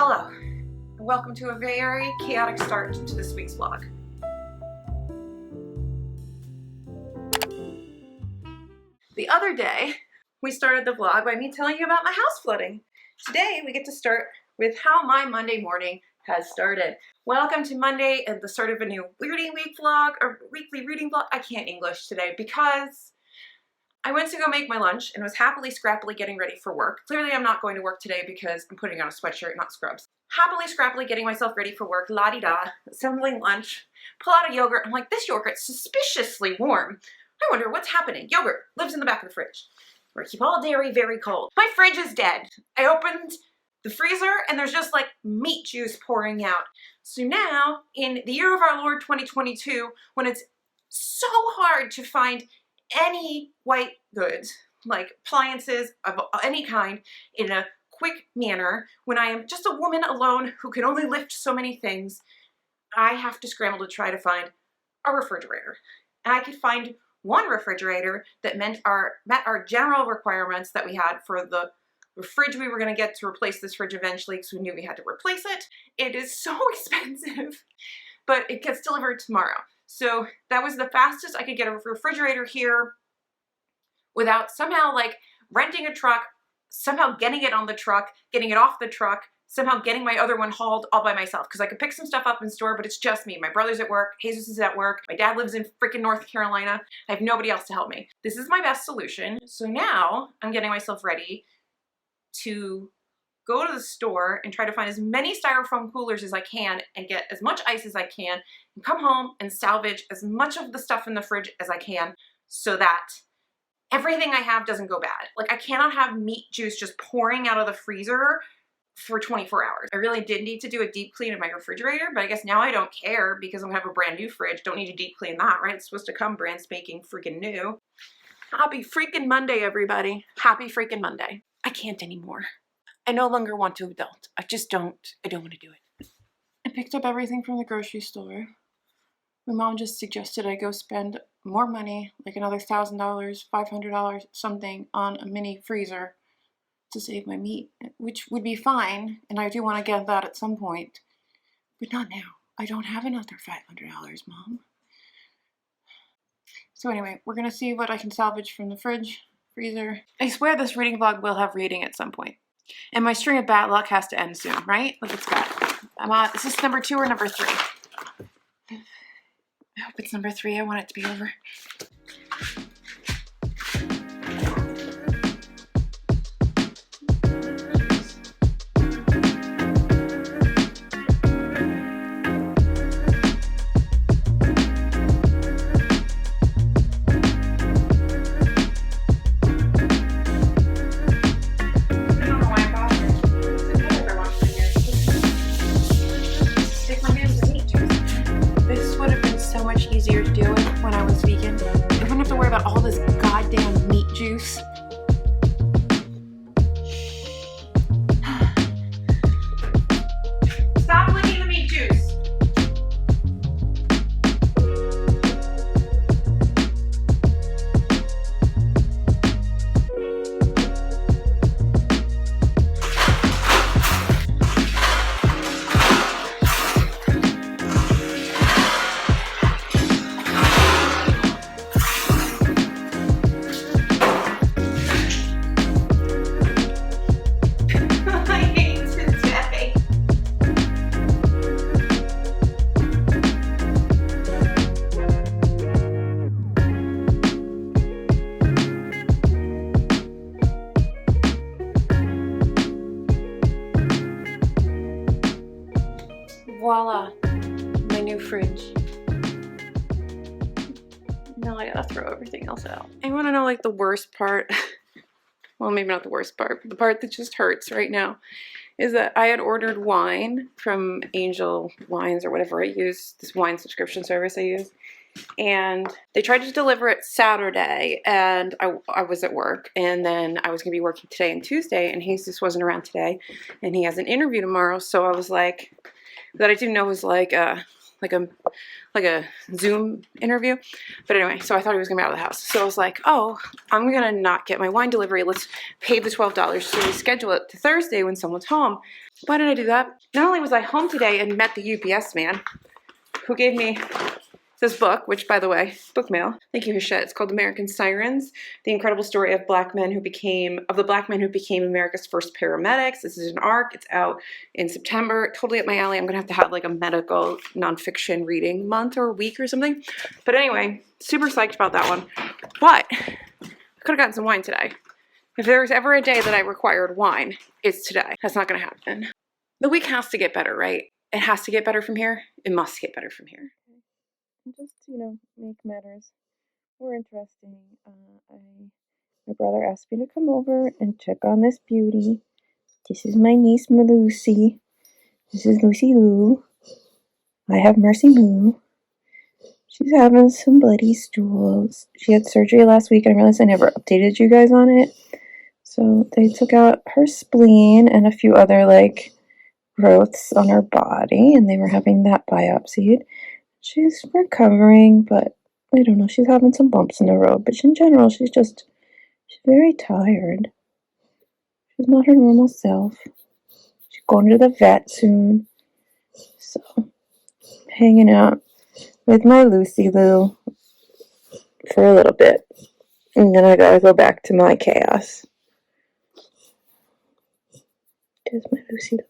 Hello, and welcome to a very chaotic start to this week's vlog. The other day, we started the vlog by me telling you about my house flooding. Today, we get to start with how my Monday morning has started. Welcome to Monday at the start of a new reading week vlog, or weekly reading vlog. I can't English today because I went to go make my lunch and was happily scrappily getting ready for work. Clearly I'm not going to work today because I'm putting on a sweatshirt, not scrubs. Happily scrappily getting myself ready for work, la-di-da, assembling lunch, pull out a yogurt. I'm like, this yogurt's suspiciously warm. I wonder what's happening. Yogurt lives in the back of the fridge, where I keep all dairy very cold. My fridge is dead. I opened the freezer and there's just like meat juice pouring out. So now, in the year of our Lord 2022, when it's so hard to find any white goods, like appliances of any kind, in a quick manner, when I am just a woman alone who can only lift so many things, I have to scramble to try to find a refrigerator. And I could find one refrigerator that met our general requirements that we had for the fridge we were going to get to replace this fridge eventually, because we knew we had to replace it. It is so expensive, but it gets delivered tomorrow. So that was the fastest I could get a refrigerator here without somehow like renting a truck, somehow getting it on the truck, getting it off the truck, somehow getting my other one hauled all by myself, because I could pick some stuff up in store, but it's just me. My brother's at work, Jesus is at work, my dad lives in freaking North Carolina. I have nobody else to help me. This is my best solution. So now I'm getting myself ready to go to the store and try to find as many styrofoam coolers as I can and get as much ice as I can and come home and salvage as much of the stuff in the fridge as I can so that everything I have doesn't go bad. Like, I cannot have meat juice just pouring out of the freezer for 24 hours. I really did need to do a deep clean of my refrigerator, but I guess now I don't care because I'm gonna have a brand new fridge. Don't need to deep clean that, right? It's supposed to come brand spanking freaking new. Happy freaking Monday, everybody. Happy freaking Monday. I can't anymore. I no longer want to adult. I don't want to do it. I picked up everything from the grocery store. My mom just suggested I go spend more money, like another $1,000, $500, something, on a mini freezer to save my meat, which would be fine, and I do want to get that at some point, but not now. I don't have another $500, Mom. So anyway, we're gonna see what I can salvage from the freezer. I swear this reading vlog will have reading at some point. And my string of bad luck has to end soon, right? Like, it's got it. Is this number 2 or number 3? I hope it's number 3. I want it to be over. Easier to do it when I was vegan. I wouldn't have to worry about all this goddamn meat juice. Stop licking the meat juice. Voila, my new fridge. Now I gotta throw everything else out. I wanna know, like, the worst part, well, maybe not the worst part, but the part that just hurts right now is that I had ordered wine from Angel Wines or whatever I use, this wine subscription service I use, and they tried to deliver it Saturday, and I was at work, and then I was gonna be working today and Tuesday, and Jesus wasn't around today, and he has an interview tomorrow, so I was like, that I didn't know was like like a Zoom interview. But anyway, so I thought he was gonna be out of the house. So I was like, oh, I'm gonna not get my wine delivery. Let's pay the $12. So we schedule it to Thursday when someone's home. Why did I do that? Not only was I home today and met the UPS man who gave me this book, which, by the way, book mail. Thank you, Hachette. It's called American Sirens: The Incredible Story of the Black men who became America's First Paramedics. This is an arc. It's out in September. Totally up my alley. I'm gonna have to have like a medical nonfiction reading month or week or something. But anyway, super psyched about that one. But I could have gotten some wine today. If there was ever a day that I required wine, it's today. That's not gonna happen. The week has to get better, right? It has to get better from here. It must get better from here. Just, make matters more interesting. My brother asked me to come over and check on this beauty. This is my niece, Lucy. This is Lucy Lou. I have Mercy Moo. She's having some bloody stools. She had surgery last week, and I realized I never updated you guys on it. So they took out her spleen and a few other, growths on her body, and they were having that biopsied. She's recovering, but I don't know, she's having some bumps in the road. But in general, she's very tired. She's not her normal self. She's going to the vet soon. So, hanging out with my Lucy Lou for a little bit. And then I gotta go back to my chaos. There's my Lucy Lou.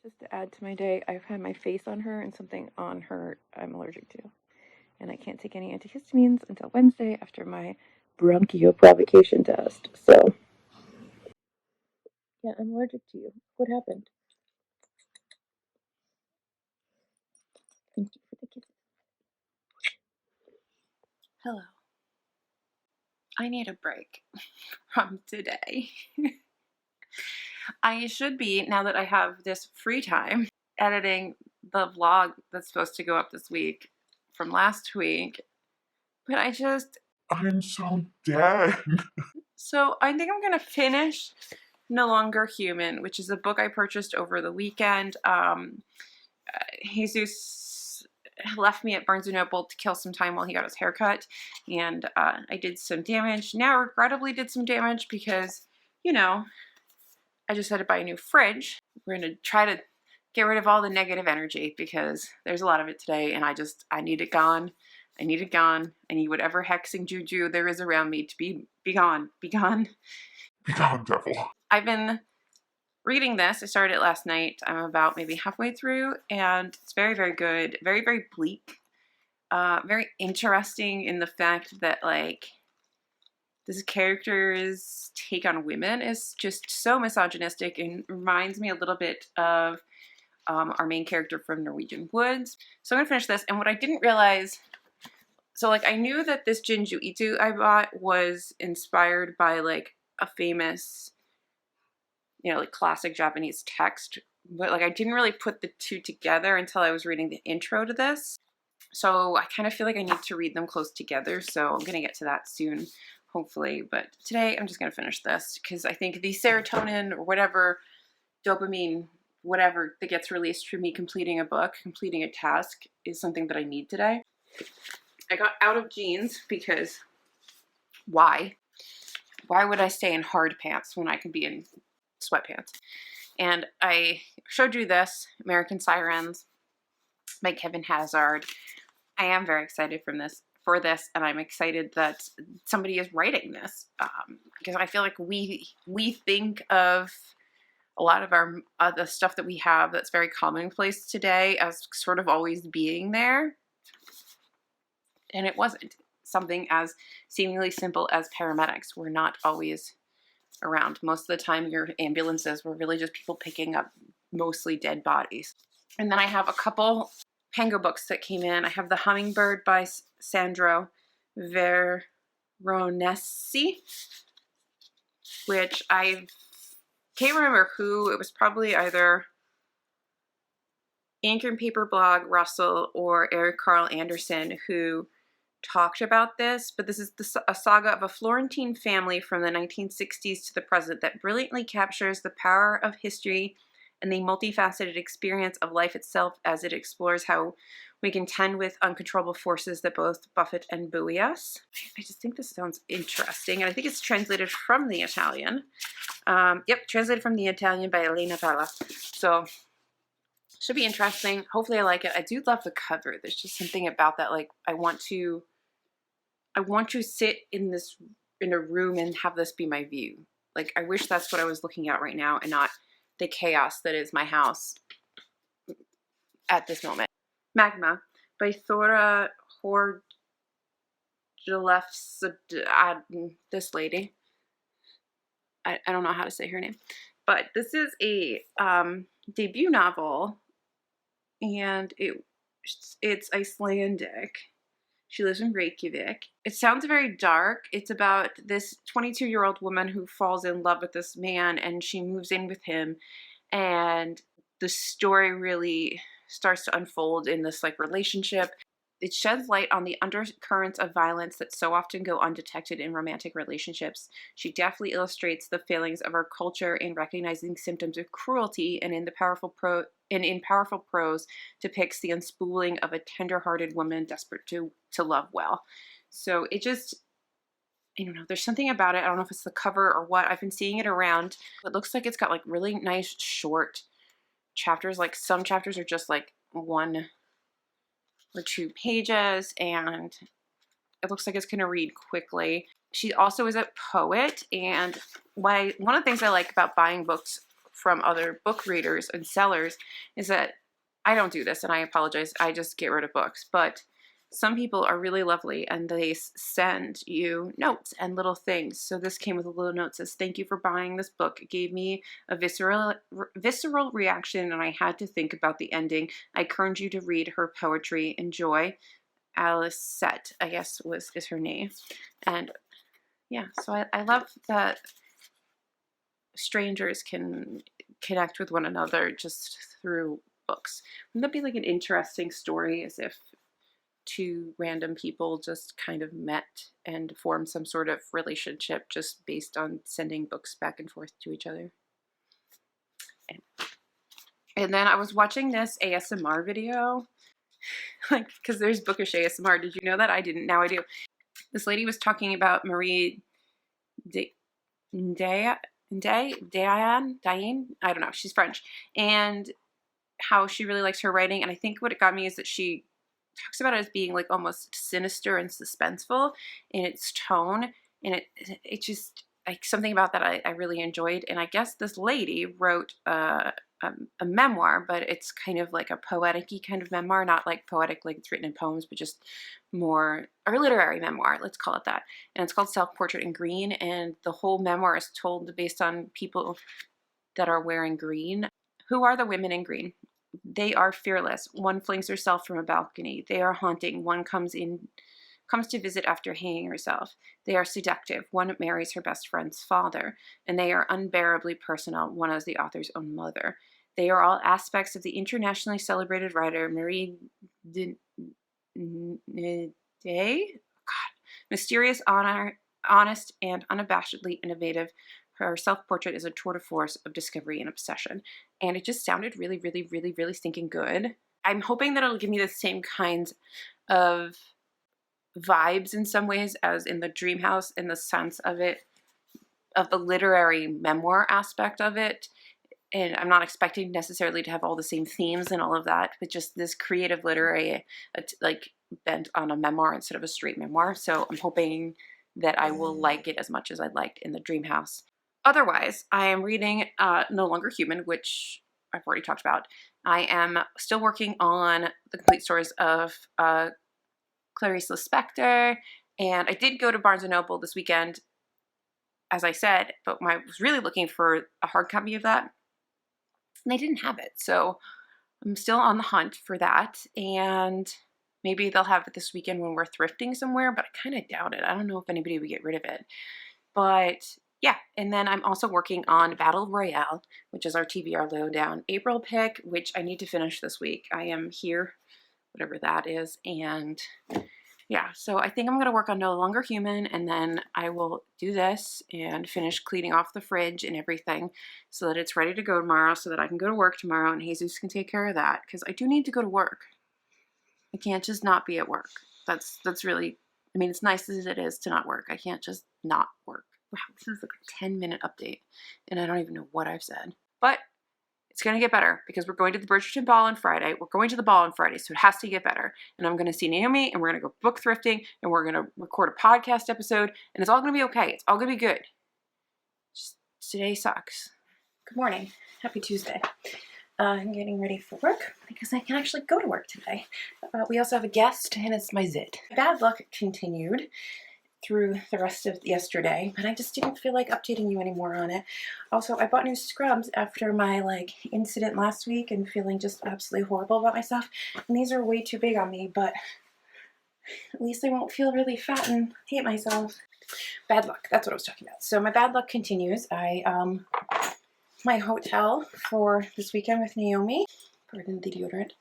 Just to add to my day, I've had my face on her and something on her I'm allergic to. And I can't take any antihistamines until Wednesday after my bronchial provocation test. So, yeah, I'm allergic to you. What happened? Thank you for the kisses. Hello. I need a break from today. I should be, now that I have this free time, editing the vlog that's supposed to go up this week from last week. But I'm so dead. So I think I'm going to finish No Longer Human, which is a book I purchased over the weekend. Jesus left me at Barnes & Noble to kill some time while he got his haircut, and I did some damage. Now regrettably did some damage because, I just had to buy a new fridge. We're going to try to get rid of all the negative energy because there's a lot of it today, and I need it gone. I need it gone. I need whatever hexing juju there is around me to be gone. Be gone. Be gone, devil. I've been reading this. I started it last night. I'm about maybe halfway through, and it's very, very good. Very, very bleak. Very interesting in the fact that, this character's take on women is just so misogynistic and reminds me a little bit of our main character from Norwegian Woods. So I'm going to finish this, and what I didn't realize, so I knew that this Jinju Ito I bought was inspired by a famous, classic Japanese text, but I didn't really put the two together until I was reading the intro to this. So I kind of feel like I need to read them close together, so I'm going to get to that soon, hopefully. But today I'm just going to finish this because I think the serotonin or whatever, dopamine, whatever that gets released from me completing a book, completing a task is something that I need today. I got out of jeans because why? Why would I stay in hard pants when I can be in sweatpants? And I showed you this, American Sirens by Kevin Hazard. I am very excited for this, and I'm excited that somebody is writing this because I feel like we think of a lot of our the stuff that we have that's very commonplace today as sort of always being there, and it wasn't. Something as seemingly simple as paramedics were not always around. Most of the time your ambulances were really just people picking up mostly dead bodies. And then I have a couple Pango books that came in. I have The Hummingbird by Sandro Veronesi, which I can't remember who. It was probably either Ink and Paper Blog Russell or Eric Carl Anderson who talked about this, but this is a saga of a Florentine family from the 1960s to the present that brilliantly captures the power of history and the multifaceted experience of life itself as it explores how we contend with uncontrollable forces that both buffet and buoy us. I just think this sounds interesting, and I think it's translated from the Italian. Yep, translated from the Italian by Elena Palla. So should be interesting. Hopefully I like it. I do love the cover. There's just something about that, like I want to sit in a room and have this be my view. Like I wish that's what I was looking at right now and not the chaos that is my house at this moment. Magma by Thora Horjolefs. This lady. I don't know how to say her name, but this is a debut novel, and it's Icelandic. She lives in Reykjavik. It sounds very dark. It's about this 22-year-old woman who falls in love with this man, and she moves in with him, and the story really starts to unfold in this like relationship. It sheds light on the undercurrents of violence that so often go undetected in romantic relationships. She deftly illustrates the failings of our culture in recognizing symptoms of cruelty, and in powerful prose depicts the unspooling of a tender-hearted woman desperate to love well. So it just, I don't know, there's something about it. I don't know if it's the cover or what. I've been seeing it around. It looks like it's got like really nice short chapters. Like some chapters are just like 1 or 2 pages, and it looks like it's going to read quickly. She also is a poet, and one of the things I like about buying books from other book readers and sellers is that I don't do this, and I apologize, I just get rid of books, but some people are really lovely and they send you notes and little things. So this came with a little note that says, "Thank you for buying this book. It gave me a visceral reaction, and I had to think about the ending. I encourage you to read her poetry. Enjoy. Alyssa," I guess is her name. And yeah, so I love that strangers can connect with one another just through books. Wouldn't that be like an interesting story, as if 2 random people just kind of met and formed some sort of relationship just based on sending books back and forth to each other? And then I was watching this ASMR video, like, because there's Bookish ASMR. Did you know that? I didn't. Now I do. This lady was talking about Marie Diane, I don't know, she's French, and how she really likes her writing. And I think what it got me is that she talks about it as being like almost sinister and suspenseful in its tone, and it just like something about that I really enjoyed. And I guess this lady wrote a memoir, but it's kind of like a poetic-y kind of memoir, not like poetic like it's written in poems, but just more, or literary memoir, let's call it that. And it's called Self-Portrait in Green, and the whole memoir is told based on people that are wearing green. Who are the women in green? They are fearless. One flings herself from a balcony. They are haunting. One comes to visit after hanging herself. They are seductive. One marries her best friend's father. And they are unbearably personal. One is the author's own mother. They are all aspects of the internationally celebrated writer Marie de mysterious, honest, and unabashedly innovative. Her self-portrait is a tour de force of discovery and obsession. And it just sounded really, really, really, really stinking good. I'm hoping that it'll give me the same kinds of vibes in some ways as in the Dream House, in the sense of it, of the literary memoir aspect of it. And I'm not expecting necessarily to have all the same themes and all of that, but just this creative literary, like, bent on a memoir instead of a straight memoir. So I'm hoping that I will like it as much as I liked in the Dream House. Otherwise, I am reading No Longer Human, which I've already talked about. I am still working on the complete stories of Clarice Lispector, and I did go to Barnes & Noble this weekend, as I said, but I was really looking for a hard copy of that, and they didn't have it. So I'm still on the hunt for that, and maybe they'll have it this weekend when we're thrifting somewhere, but I kind of doubt it. I don't know if anybody would get rid of it. But yeah, and then I'm also working on Battle Royale, which is our TBR Lowdown April pick, which I need to finish this week. I am here, whatever that is, and yeah, so I think I'm going to work on No Longer Human, and then I will do this and finish cleaning off the fridge and everything so that it's ready to go tomorrow, so that I can go to work tomorrow and Jesus can take care of that, because I do need to go to work. I can't just not be at work. That's really, I mean, it's nice as it is to not work. I can't just not work. Wow, this is like a 10-minute update, and I don't even know what I've said. But it's going to get better because we're going to the Bridgerton ball on Friday. We're going to the ball on Friday, so it has to get better. And I'm going to see Naomi, and we're going to go book thrifting, and we're going to record a podcast episode, and it's all going to be okay. It's all going to be good. Just today sucks. Good morning. Happy Tuesday. I'm getting ready for work because I can actually go to work today. We also have a guest, and it's my zit. Bad luck continued through the rest of yesterday, but I just didn't feel like updating you anymore on it. Also, I bought new scrubs after my incident last week and feeling just absolutely horrible about myself. And these are way too big on me, but at least I won't feel really fat and hate myself. Bad luck, that's what I was talking about. So my bad luck continues. My hotel for this weekend with Naomi, pardon the deodorant,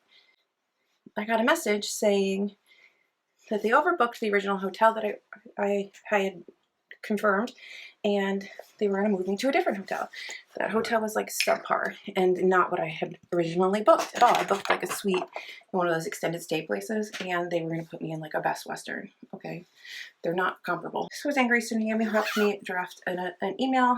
I got a message saying that they overbooked the original hotel that I had confirmed, and they were going to move me to a different hotel. That hotel was subpar and not what I had originally booked at all. I booked a suite in one of those extended stay places, and they were going to put me in a Best Western. Okay, they're not comparable. So I was angry, so Naomi helped me draft an email,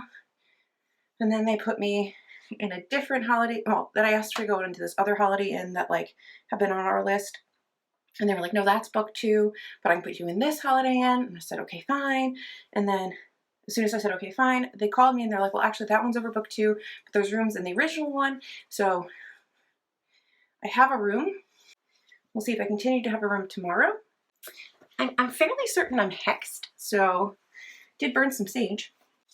and then they put me in a different Holiday, well, that I asked to go into this other Holiday Inn that had been on our list. And they were like, no, that's booked too, but I can put you in this Holiday Inn. And I said, okay, fine. And then as soon as I said, okay, fine, they called me and they're like, well, actually that one's overbooked too, but there's rooms in the original one. So I have a room. We'll see if I continue to have a room tomorrow. I'm fairly certain I'm hexed, so did burn some sage.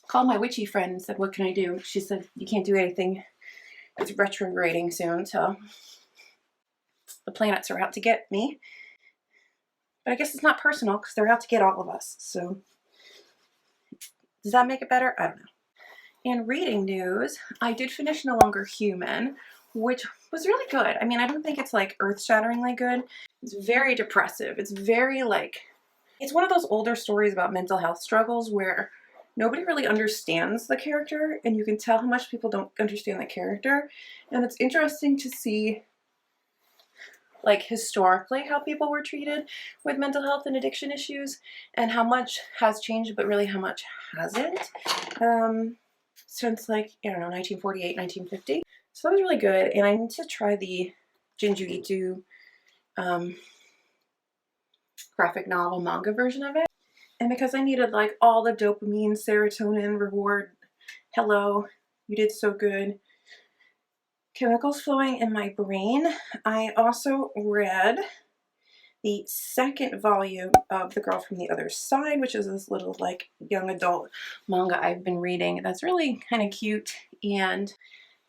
Called my witchy friend and said, what can I do? She said, you can't do anything. It's retrograding soon, so the planets are out to get me. But I guess it's not personal because they're out to get all of us. So does that make it better? I don't know. In reading news, I did finish No Longer Human, which was really good. I mean, I don't think it's earth-shatteringly good. It's very depressive. It's very it's one of those older stories about mental health struggles where nobody really understands the character, and you can tell how much people don't understand the character. And it's interesting to see historically how people were treated with mental health and addiction issues, and how much has changed, but really how much hasn't since I don't know, 1948, 1950. So that was really good, and I need to try the Jinju Itu graphic novel manga version of it. And because I needed all the dopamine, serotonin, reward, hello, you did so good, chemicals flowing in my brain, I also read the second volume of The Girl from the Other Side, which is this little young adult manga I've been reading. That's really kind of cute, and it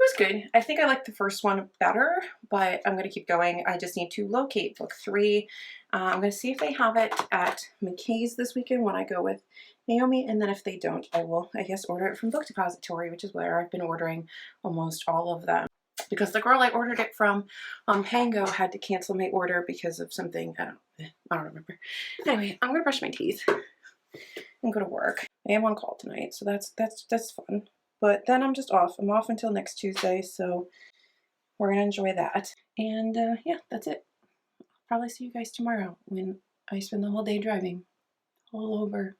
was good. I think I liked the first one better, but I'm going to keep going. I just need to locate book 3. I'm going to see if they have it at McKay's this weekend when I go with Naomi, and then if they don't, I will, I guess, order it from Book Depository, which is where I've been ordering almost all of them. Because the girl I ordered it from, Pango, had to cancel my order because of something, I don't remember. Anyway, I'm going to brush my teeth and go to work. I am on call tonight, so that's fun. But then I'm just off. I'm off until next Tuesday, so we're going to enjoy that. And yeah, that's it. I'll probably see you guys tomorrow when I spend the whole day driving all over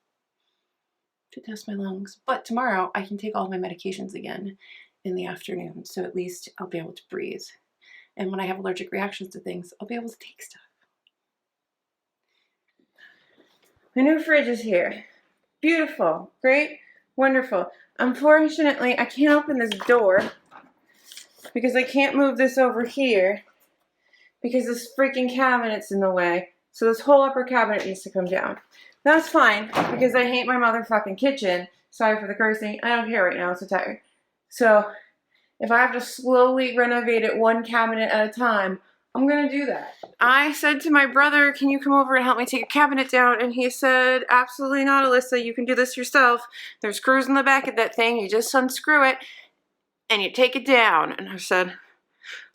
to test my lungs. But tomorrow I can take all my medications again in the afternoon, so at least I'll be able to breathe. And when I have allergic reactions to things, I'll be able to take stuff. My new fridge is here. Beautiful, great, wonderful. Unfortunately, I can't open this door because I can't move this over here because this freaking cabinet's in the way. So this whole upper cabinet needs to come down. That's fine because I hate my motherfucking kitchen. Sorry for the cursing. I don't care right now. I'm so tired. So if I have to slowly renovate it one cabinet at a time, I'm going to do that. I said to my brother, can you come over and help me take a cabinet down? And he said, absolutely not, Alyssa. You can do this yourself. There's screws in the back of that thing. You just unscrew it and you take it down. And I said,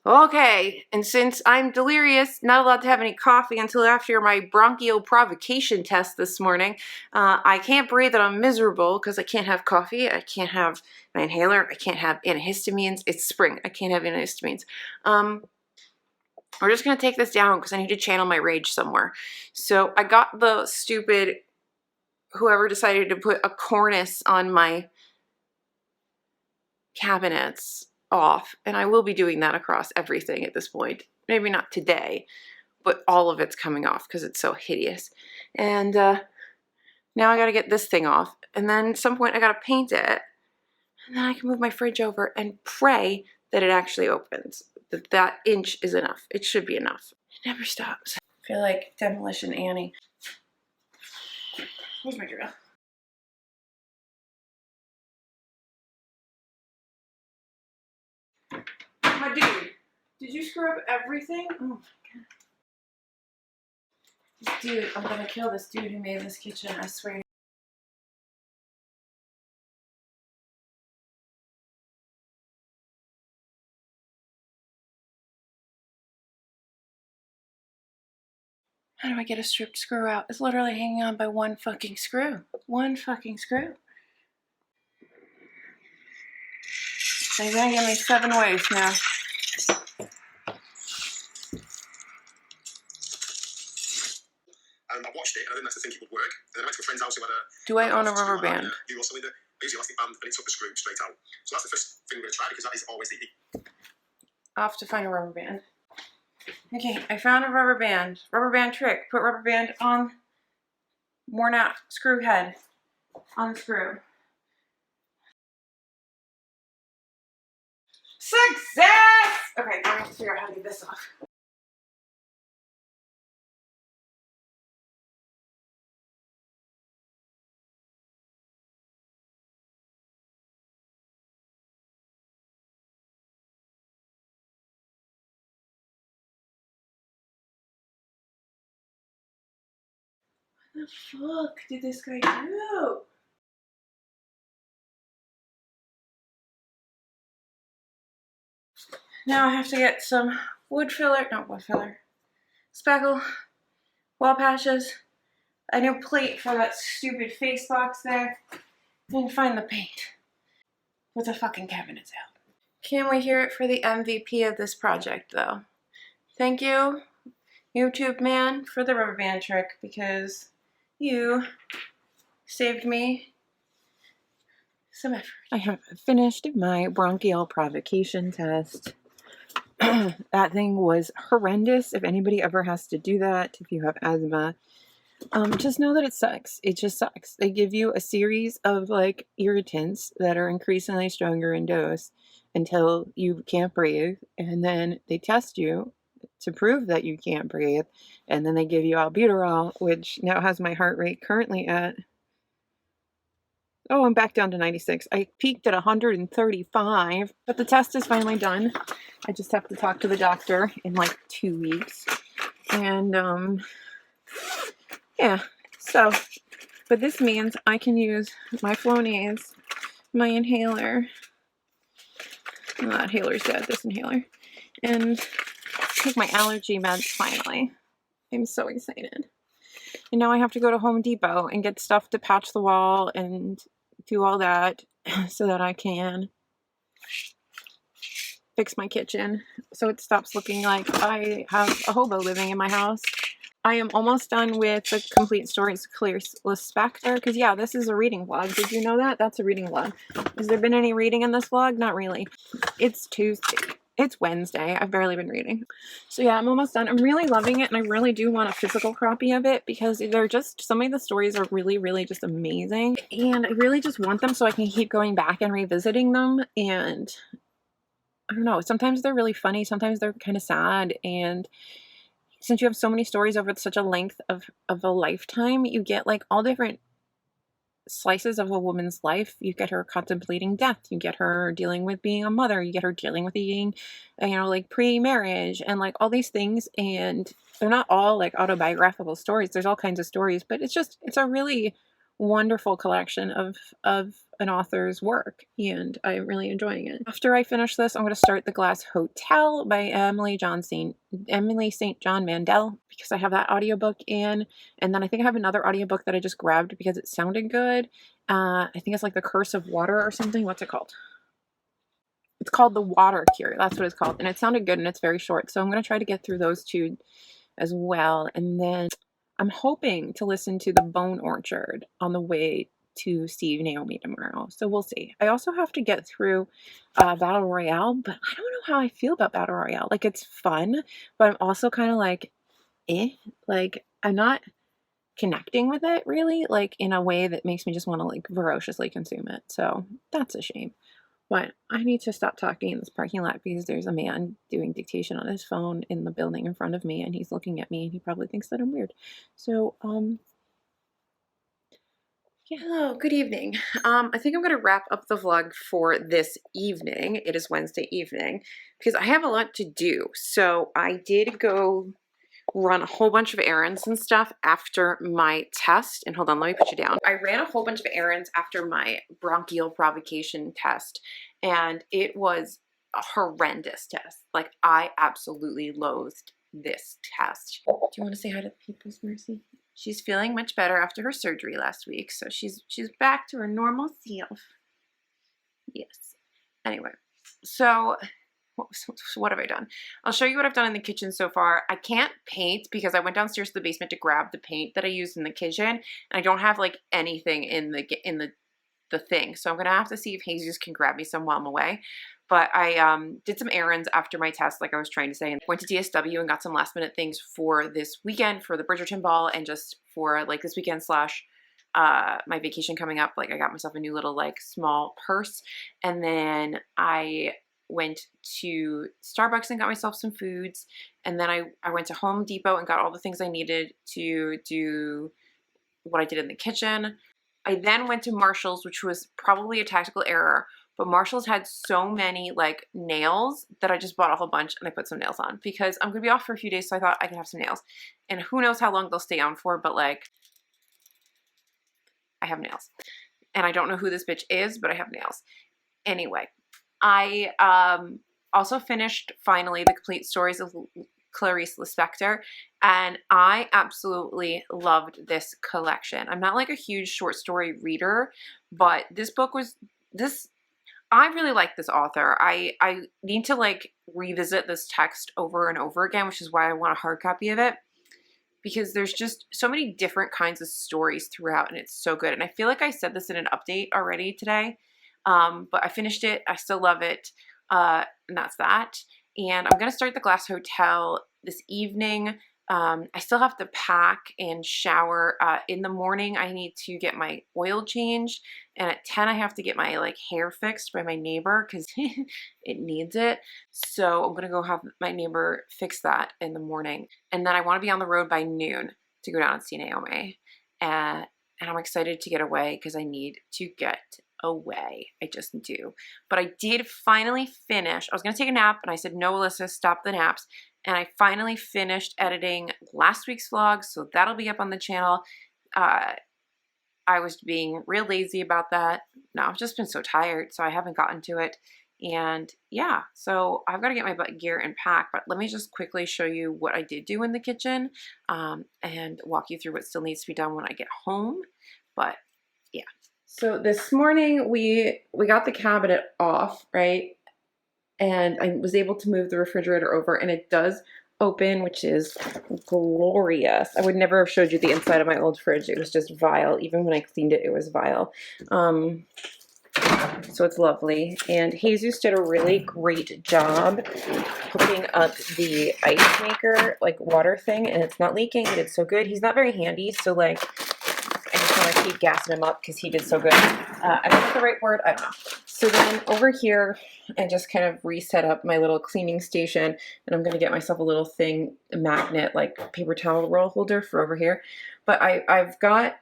Okay, and since I'm delirious, not allowed to have any coffee until after my bronchial provocation test this morning, I can't breathe and I'm miserable because I can't have coffee, I can't have my inhaler, I can't have antihistamines. It's spring, I can't have antihistamines. We're just going to take this down because I need to channel my rage somewhere. So I got the stupid, whoever decided to put a cornice on my cabinets off, and I will be doing that across everything at this point. Maybe not today, but all of it's coming off because it's so hideous. And now I got to get this thing off, and then at some point I got to paint it, and then I can move my fridge over and pray that it actually opens. That inch is enough. It should be enough. It never stops. I feel like Demolition Annie. Where's my drill? My dude, did you screw up everything? Oh my god. This dude, I'm gonna kill this dude who made this kitchen, I swear. How do I get a stripped screw out? It's literally hanging on by one fucking screw. One fucking screw. They're gonna give me 7 ways now. I watched it and I didn't actually think it would work. And then I went to a friend's house who had a... Do I own a rubber band? New cylinder, basically elastic band, and it took the screw straight out. So that's the first thing we're going to try because that is always the... I'll have to find a rubber band. Okay, I found a rubber band. Rubber band trick. Put rubber band on worn out screw head. Unscrew. Success! Okay, now I have to figure out how to get this off. What the fuck did this guy do? Now I have to get some wood filler, not wood filler, spackle, wall patches, a new plate for that stupid face box there, and find the paint. Put the fucking cabinets out. Can't wait to hear it for the MVP of this project though. Thank you, YouTube man, for the rubber band trick because you saved me some effort. I have finished my bronchial provocation test. That thing was horrendous. If anybody ever has to do that, if you have asthma, just know that it sucks. It just sucks. They give you a series of like irritants that are increasingly stronger in dose until you can't breathe, and then they test you to prove that you can't breathe, and then they give you albuterol, which now has my heart rate currently at... Oh, I'm back down to 96. I peaked at 135, but the test is finally done. I just have to talk to the doctor in like 2 weeks. And, yeah, so, but this means I can use my Flonase, my inhaler, well, that inhaler's dead, this inhaler, and take my allergy meds finally. I'm so excited. And now I have to go to Home Depot and get stuff to patch the wall and do all that so that I can fix my kitchen so it stops looking like I have a hobo living in my house. I am almost done with the complete stories clear list Spectre because yeah, this is a reading vlog. Did you know that? That's a reading vlog. Has there been any reading in this vlog? Not really. It's Tuesday. It's Wednesday. I've barely been reading. So yeah, I'm almost done. I'm really loving it and I really do want a physical copy of it because they're just, some of the stories are really, really just amazing. And I really just want them so I can keep going back and revisiting them. And I don't know, sometimes they're really funny, sometimes they're kind of sad. And since you have so many stories over such a length of a lifetime, you get like all different slices of a woman's life. You get her contemplating death, you get her dealing with being a mother, you get her dealing with being, you know, like pre-marriage and like all these things. And they're not all like autobiographical stories. There's all kinds of stories, but it's just, it's a really wonderful collection of an author's work, and I'm really enjoying it. After I finish this, I'm going to start The Glass Hotel by Emily St. John Mandel, because I have that audiobook in, and then I think I have another audiobook that I just grabbed because it sounded good. I think it's like The Curse of Water or something. What's it called? It's called The Water Cure. That's what it's called, and it sounded good, and it's very short, so I'm going to try to get through those two as well, and then I'm hoping to listen to The Bone Orchard on the way to see Naomi tomorrow. So we'll see. I also have to get through Battle Royale, but I don't know how I feel about Battle Royale. Like, it's fun, but I'm also kind of like, like, I'm not connecting with it really, like, in a way that makes me just want to, like, ferociously consume it. So that's a shame. But I need to stop talking in this parking lot because there's a man doing dictation on his phone in the building in front of me, and he's looking at me, and he probably thinks that I'm weird. So, yeah, hello, good evening. I think I'm going to wrap up the vlog for this evening. It is Wednesday evening because I have a lot to do. So I did go run a whole bunch of errands and stuff after my test. And hold on, let me put you down. I ran a whole bunch of errands after my bronchial provocation test, and it was a horrendous test. Like, I absolutely loathed this test. Do you want to say hi to the people, Mercy? She's feeling much better after her surgery last week, so she's back to her normal self. Yes. Anyway, so what have I done? I'll show you what I've done in the kitchen so far. I can't paint because I went downstairs to the basement to grab the paint that I used in the kitchen, and I don't have like anything in the thing. So I'm gonna have to see if Jesus can grab me some while I'm away. But I did some errands after my test, like I was trying to say, and went to DSW and got some last minute things for this weekend for the Bridgerton ball, and just for like this weekend slash my vacation coming up. Like, I got myself a new little like small purse, and then I went to Starbucks and got myself some foods, and then I went to Home Depot and got all the things I needed to do what I did in the kitchen. I then went to Marshall's, which was probably a tactical error, but Marshall's had so many like nails that I just bought a whole bunch, and I put some nails on because I'm gonna be off for a few days, so I thought I could have some nails, and who knows how long they'll stay on for, but like, I have nails, and I don't know who this bitch is, but I have nails. Anyway, I also finished finally The Complete Stories of Clarice Lispector, and I absolutely loved this collection. I'm not like a huge short story reader, but this book was I really like this author. I need to like revisit this text over and over again, which is why I want a hard copy of it, because there's just so many different kinds of stories throughout, and it's so good. And I feel like I said this in an update already today, but I finished it. I still love it, and that's that. And I'm going to start The Glass Hotel this evening. I still have to pack and shower. In the morning, I need to get my oil changed, and at 10, I have to get my like hair fixed by my neighbor because it needs it. So I'm gonna go have my neighbor fix that in the morning, and then I want to be on the road by noon to go down and see Naomi. And I'm excited to get away because I need to get away. I just do. But I did finally finish. I was gonna take a nap, and I said, no, Alyssa, stop the naps. And I finally finished editing last week's vlog, so that'll be up on the channel. I was being real lazy about that. No, I've just been so tired, so I haven't gotten to it. And yeah, so I've got to get my butt gear and pack, but let me just quickly show you what I did do in the kitchen, and walk you through what still needs to be done when I get home. But yeah. So this morning we got the cabinet off, right? And I was able to move the refrigerator over, and it does open, which is glorious. I would never have showed you the inside of my old fridge. It was just vile. Even when I cleaned it, it was vile. So it's lovely. And Jesus did a really great job hooking up the ice maker, like water thing, and it's not leaking. He did so good. He's not very handy, so like, I just want to keep gassing him up because he did so good. I don't know if that's the right word. I don't know. So then over here, I just kind of reset up my little cleaning station, and I'm going to get myself a little thing, a magnet, like paper towel roll holder for over here. But I've got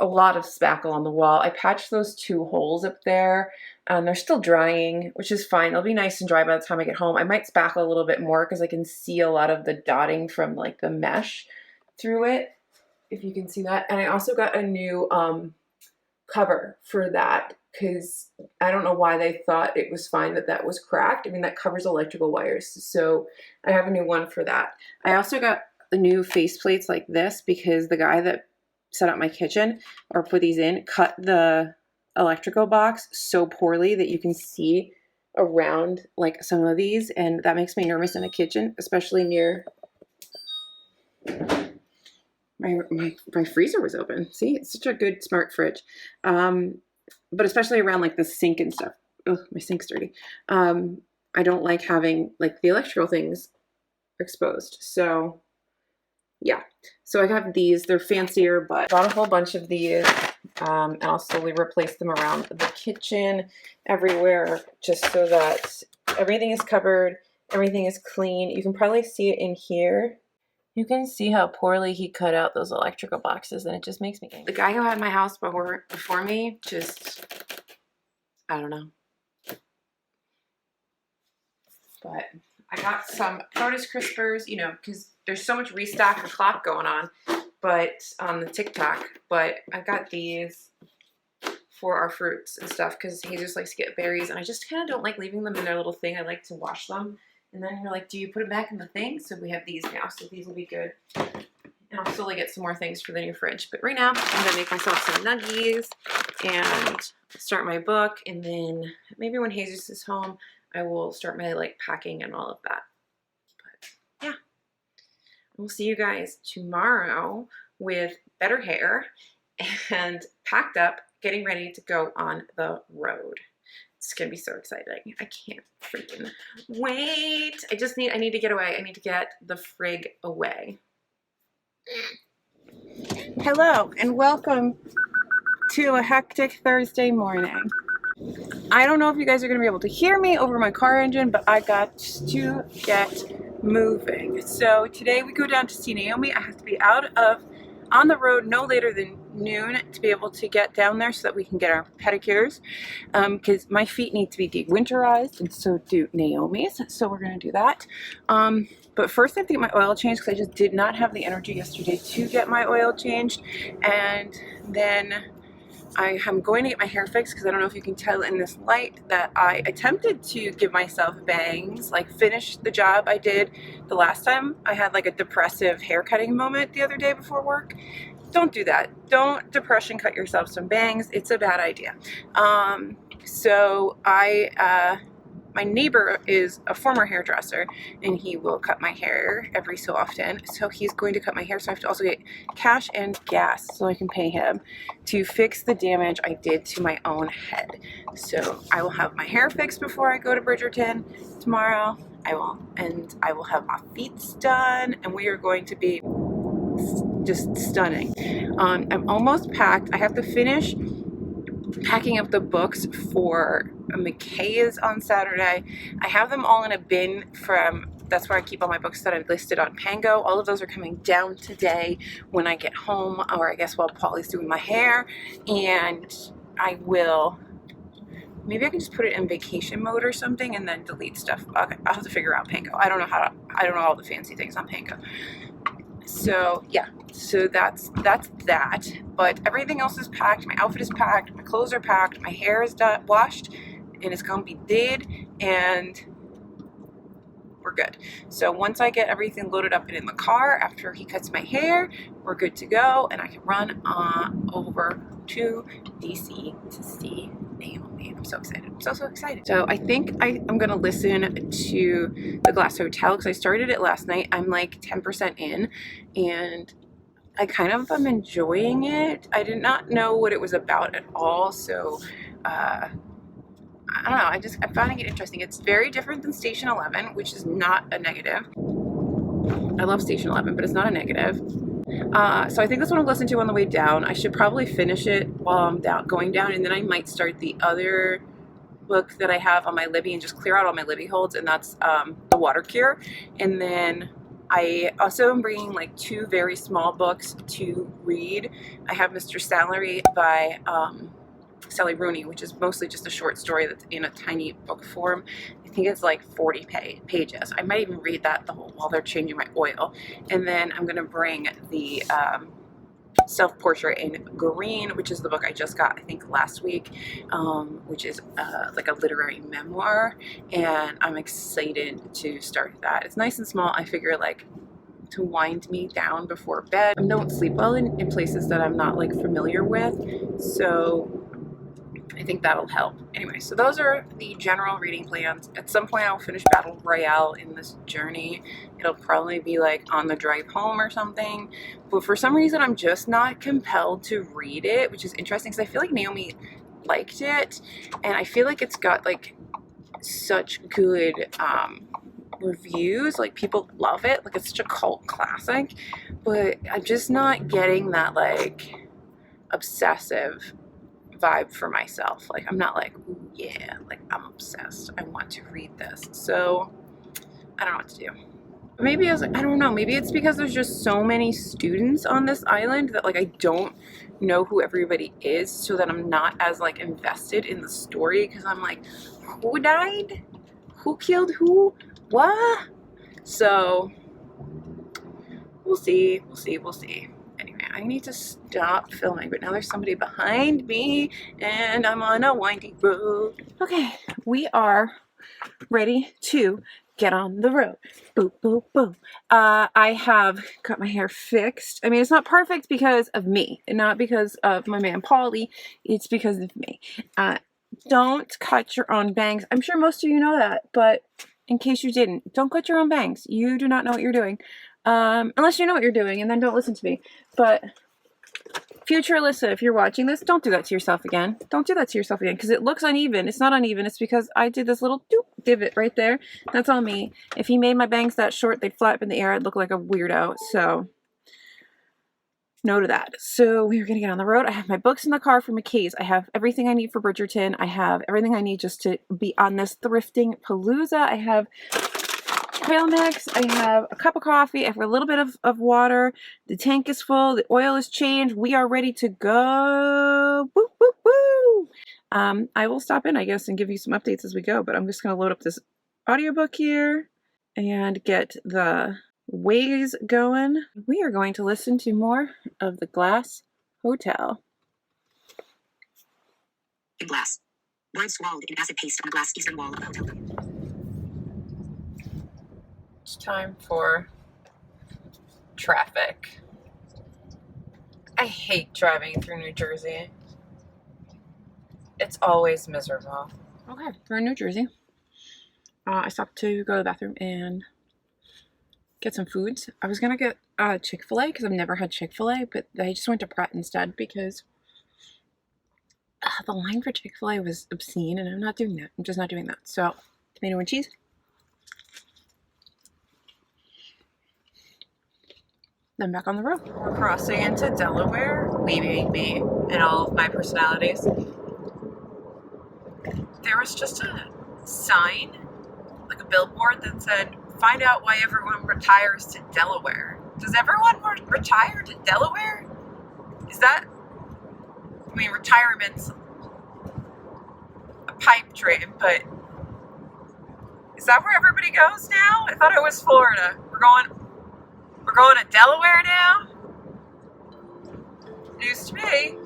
a lot of spackle on the wall. I patched those 2 holes up there. They're still drying, which is fine. It'll be nice and dry by the time I get home. I might spackle a little bit more because I can see a lot of the dotting from like the mesh through it, if you can see that. And I also got a new cover for that, because I don't know why they thought it was fine that that was cracked. I mean, that covers electrical wires, so I have a new one for that. I also got the new faceplates like this because the guy that set up my kitchen or put these in cut the electrical box so poorly that you can see around like some of these, and that makes me nervous in a kitchen, especially near my freezer was open. See, it's such a good smart fridge. But especially around like the sink and stuff. Oh, my sink's dirty. I don't like having like the electrical things exposed. So yeah. So I have these. They're fancier, but I bought a whole bunch of these. And I'll slowly replace them around the kitchen, everywhere, just so that everything is covered, everything is clean. You can probably see it in here. You can see how poorly he cut out those electrical boxes, and it just makes me angry. The guy who had my house before me, just, I don't know. But I got some produce crispers, you know, because there's so much restock and clock going on, but on the TikTok. But I got these for our fruits and stuff because he just likes to get berries, and I just kind of don't like leaving them in their little thing. I like to wash them. And then you're like, do you put it back in the thing? So we have these now, so these will be good. And I'll slowly get some more things for the new fridge. But right now, I'm gonna make myself some nuggies and start my book. And then maybe when Jesus is home, I will start my like packing and all of that. But yeah, we'll see you guys tomorrow with better hair and packed up, getting ready to go on the road. It's gonna be so exciting. I can't freaking wait. I need to get away. I need to get the frig away. Hello and welcome to a hectic Thursday morning. I don't know if you guys are gonna be able to hear me over my car engine, but I got to get moving. So today we go down to see Naomi. I have to be on the road no later than noon to be able to get down there so that we can get our pedicures, because my feet need to be de-winterized and so do Naomi's, so we're going to do that. But first I have to get my oil changed because I just did not have the energy yesterday to get my oil changed. And then I am going to get my hair fixed because I don't know if you can tell in this light that I attempted to give myself bangs, like finish the job I did the last time. I had like a depressive hair cutting moment the other day before work. Don't do that. Don't depression cut yourself some bangs. It's a bad idea. So my neighbor is a former hairdresser, and he will cut my hair every so often. So he's going to cut my hair, so I have to also get cash and gas so I can pay him to fix the damage I did to my own head. So I will have my hair fixed before I go to Bridgerton tomorrow. I will have my feet done, and we are going to be just stunning. I'm almost packed. I have to finish packing up the books for McKay's on Saturday. I have them all in a bin that's where I keep all my books that I've listed on Pango. All of those are coming down today when I get home, or I guess while Polly's doing my hair. And maybe I can just put it in vacation mode or something and then delete stuff. Okay, I'll have to figure out Pango. I don't know all the fancy things on Pango. So yeah, so that's that. But everything else is packed. My outfit is packed. My clothes are packed. My hair is washed, and it's gonna be did, and we're good. So once I get everything loaded up and in the car after he cuts my hair, we're good to go, and I can run over to DC to see Naomi. I'm so excited. I'm so excited. So I think I'm gonna listen to The Glass Hotel because I started it last night. I'm like 10% in, and I kind of am enjoying it. I did not know what it was about at all, so I don't know, I'm finding it interesting. It's very different than Station 11, which is not a negative. I love Station 11, but it's not a negative. So I think that's what I'll listen to on the way down. I should probably finish it while I'm going down, and then I might start the other book that I have on my Libby and just clear out all my Libby holds, and that's The Water Cure. And then I also am bringing like 2 very small books to read. I have Mr. Salary by Sally Rooney, which is mostly just a short story that's in a tiny book form. I think it's like 40 pages. I might even read that while they're changing my oil. And then I'm going to bring the Self-Portrait in Green, which is the book I just got, I think, last week, which is like a literary memoir, and I'm excited to start that. It's nice and small. I figure like to wind me down before bed. I don't sleep well in places that I'm not like familiar with, so I think that'll help. Anyway, so those are the general reading plans. At some point I'll finish Battle Royale in this journey. It'll probably be like on the drive home or something. But for some reason I'm just not compelled to read it, which is interesting because I feel like Naomi liked it. And I feel like it's got like such good reviews. Like people love it. Like it's such a cult classic. But I'm just not getting that like obsessive vibe for myself. Like I'm not like, ooh, yeah, like I'm obsessed, I want to read this. So I don't know what to do. Maybe I don't know, maybe it's because there's just so many students on this island that like I don't know who everybody is, so that I'm not as like invested in the story, because I'm like, who died, who killed who, what? So we'll see. Anyway, I need to stop filming, but now there's somebody behind me and I'm on a windy road. Okay, we are ready to get on the road. Boo, boo, boo. I have got my hair fixed. I mean, it's not perfect because of me and not because of my man Paulie. It's because of me. Don't cut your own bangs. I'm sure most of you know that, but in case you didn't, don't cut your own bangs. You do not know what you're doing. Unless you know what you're doing, and then don't listen to me. But future Alyssa, if you're watching this, don't do that to yourself again. Don't do that to yourself again, because it looks uneven. It's not uneven. It's because I did this little doop divot right there. That's all me. If he made my bangs that short, they'd fly up in the air. I'd look like a weirdo. So no to that. So we're going to get on the road. I have my books in the car for McKay's. I have everything I need for Bridgerton. I have everything I need just to be on this thrifting palooza. I have trail mix, I have a cup of coffee, I have a little bit of water, the tank is full, the oil is changed, we are ready to go. Woo, woo, woo. I will stop in, I guess, and give you some updates as we go, but I'm just going to load up this audiobook here and get the Waze going. We are going to listen to more of The Glass Hotel. In glass. Words swallowed in acid paste on the glass eastern wall of the hotel. It's time for traffic. I hate driving through New Jersey. It's always miserable. Okay, we're in New Jersey. I stopped to go to the bathroom and get some foods. I was gonna get Chick-fil-A because I've never had Chick-fil-A, but I just went to Pratt instead because the line for Chick-fil-A was obscene, and I'm not doing that. I'm just not doing that. So, tomato and cheese. Then back on the road. We're crossing into Delaware, leaving me and all of my personalities. There was just a sign, like a billboard that said, "Find out why everyone retires to Delaware." Does everyone retire to Delaware? Is that, I mean, retirement's a pipe dream, but is that where everybody goes now? I thought it was Florida. We're going to Delaware now? News to me.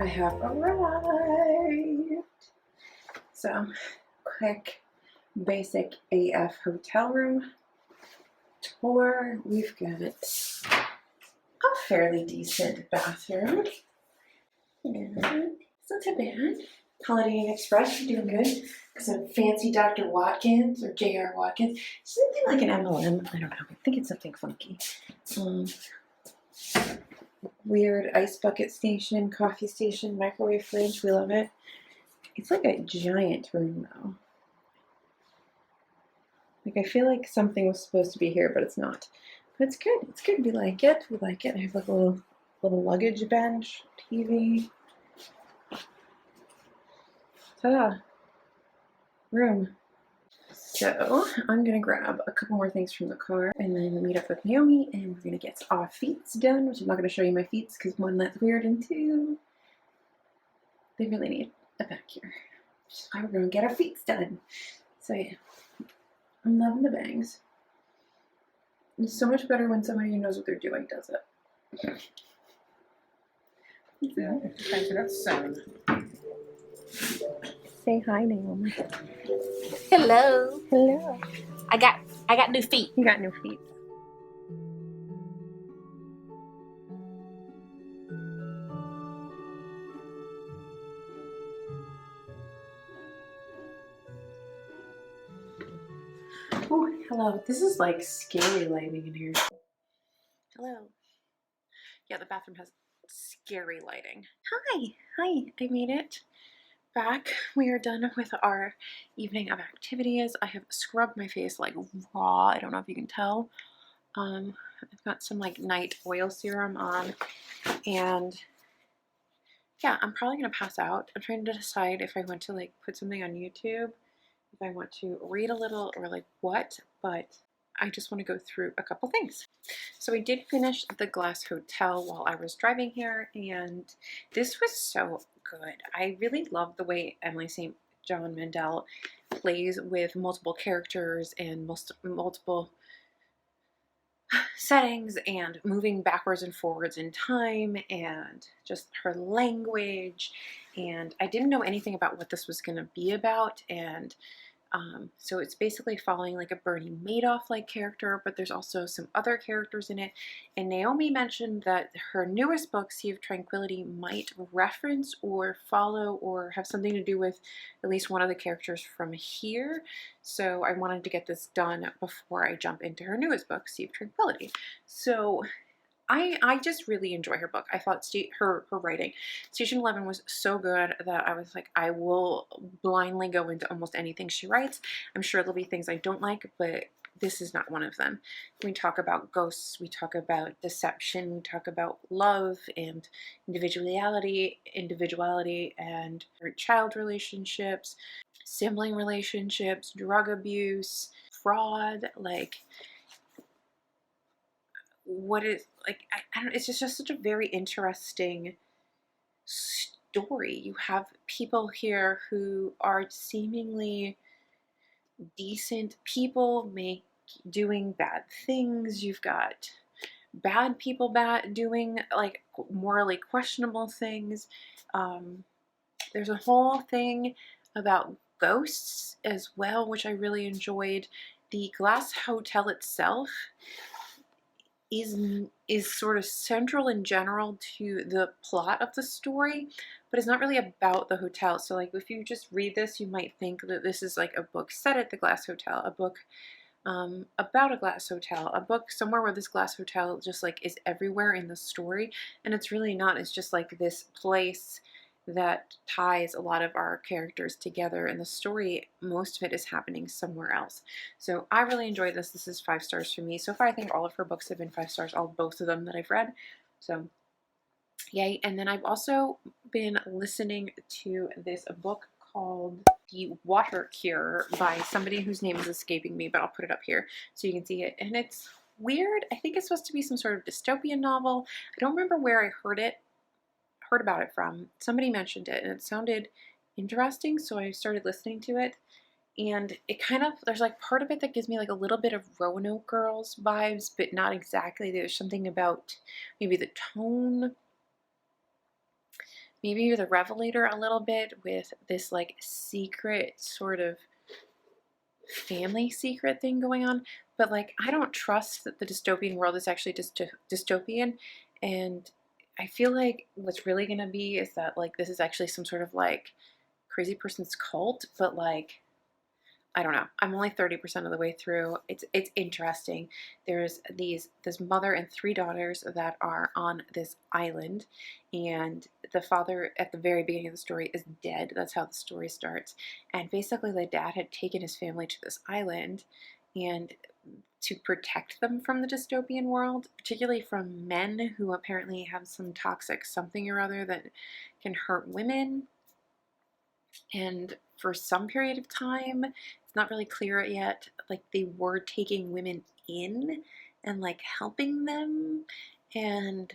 I have arrived. So, quick, basic AF hotel room tour. We've got a fairly decent bathroom. Yeah, it's not too bad. Holiday Inn Express, you're doing good. Some fancy Dr. Watkins or J.R. Watkins. Something like an MLM. I don't know. I think it's something funky. Weird ice bucket station, coffee station, microwave fridge. We love it. It's like a giant room though. Like I feel like something was supposed to be here, but it's not. But it's good. It's good. We like it. We like it. I have like a little luggage bench, TV. Ta-da. Room. So I'm gonna grab a couple more things from the car and then meet up with Naomi, and we're gonna get our feets done, which I'm not gonna show you my feets because one, that's weird, and two, they really need a pedicure. Which is why we're gonna get our feet done. So yeah, I'm loving the bangs. It's so much better when somebody who knows what they're doing does it. Yeah, time to get sewn. Say hi, Naomi. Hello. Hello. I got new feet. You got new feet. Oh, hello. This is like scary lighting in here. Hello. Yeah, the bathroom has scary lighting. Hi. Hi. I made it. Back. We are done with our evening of activities. I have scrubbed my face like raw. I don't know if you can tell. I've got some like night oil serum on, and yeah, I'm probably gonna pass out. I'm trying to decide if I want to like put something on YouTube, if I want to read a little, or like what, but I just want to go through a couple things. So I did finish The Glass Hotel while I was driving here, and this was so good. I really love the way Emily St. John Mandel plays with multiple characters and multiple settings and moving backwards and forwards in time, and just her language. And I didn't know anything about what this was going to be about, and so it's basically following like a Bernie Madoff-like character, but there's also some other characters in it. And Naomi mentioned that her newest book, Sea of Tranquility, might reference or follow or have something to do with at least one of the characters from here. So I wanted to get this done before I jump into her newest book, Sea of Tranquility. So I just really enjoy her book. I thought her writing, Station 11, was so good that I was like, I will blindly go into almost anything she writes. I'm sure there'll be things I don't like, but this is not one of them. We talk about ghosts, we talk about deception, we talk about love and individuality and child relationships, sibling relationships, drug abuse, fraud, like what is like I don't, it's just such a very interesting story. You have people here who are seemingly decent people doing bad things. You've got bad people doing like morally questionable things. There's a whole thing about ghosts as well, which I really enjoyed. The Glass Hotel itself is sort of central in general to the plot of the story, but it's not really about the hotel. So like if you just read this, you might think that this is like a book set at the Glass Hotel, a book about a glass hotel, a book somewhere where this glass hotel just like is everywhere in the story, and it's really not. It's just like this place that ties a lot of our characters together, and the story, most of it is happening somewhere else. So I really enjoyed this. This is 5 stars for me. So far I think all of her books have been 5 stars, both of them that I've read. So yay. And then I've also been listening to this book called The Water Cure by somebody whose name is escaping me, but I'll put it up here so you can see it. And it's weird. I think it's supposed to be some sort of dystopian novel. I don't remember where I heard about it from. Somebody mentioned it and it sounded interesting, so I started listening to it, and it kind of, there's like part of it that gives me like a little bit of Roanoke Girls vibes, but not exactly. There's something about maybe the tone, maybe the Revelator a little bit, with this like secret sort of family secret thing going on. but like I don't trust that the dystopian world is actually dystopian, and I feel like what's really gonna be is that like this is actually some sort of like crazy person's cult, but like I don't know. I'm only 30% of the way through. It's interesting. There's this mother and three daughters that are on this island, and the father at the very beginning of the story is dead. That's how the story starts. And basically the dad had taken his family to this island and to protect them from the dystopian world, particularly from men who apparently have some toxic something or other that can hurt women. And for some period of time, it's not really clear yet, like they were taking women in and like helping them, and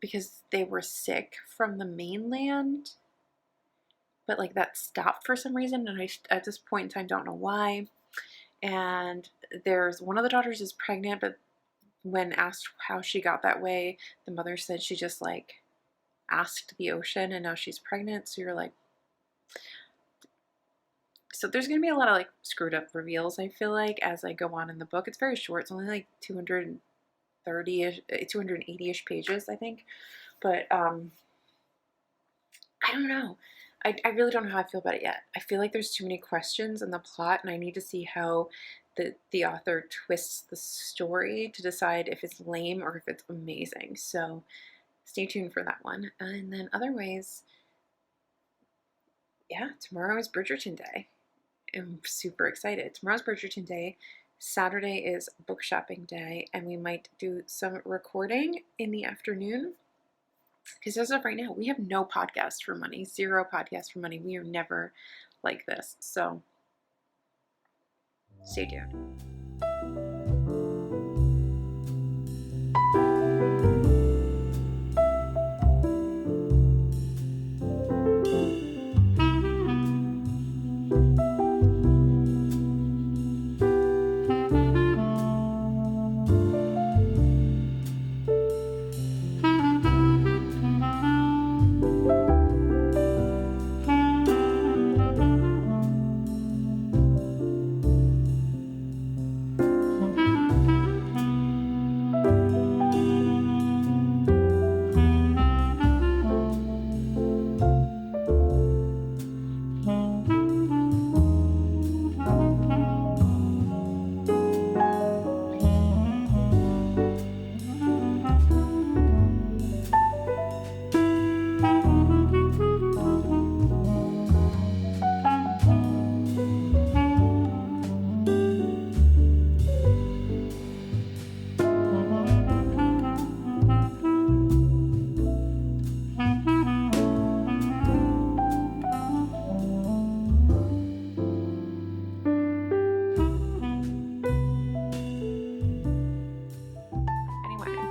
because they were sick from the mainland, but like that stopped for some reason, and I at this point in time don't know why. And there's one of the daughters is pregnant, but when asked how she got that way, the mother said she just like asked the ocean and now she's pregnant. So you're like, so there's going to be a lot of like screwed up reveals, I feel like, as I go on in the book. It's very short. It's only like 230-ish, 280-ish pages, I think. But I don't know. I really don't know how I feel about it yet. I feel like there's too many questions in the plot, and I need to see how the author twists the story to decide if it's lame or if it's amazing. So stay tuned for that one. And then otherwise, yeah, tomorrow is Bridgerton Day. I'm super excited. Tomorrow's Bridgerton Day. Saturday is book shopping day, and we might do some recording in the afternoon. Because as of right now, we have no podcast for money, 0 podcast for money. We are never like this. So stay tuned.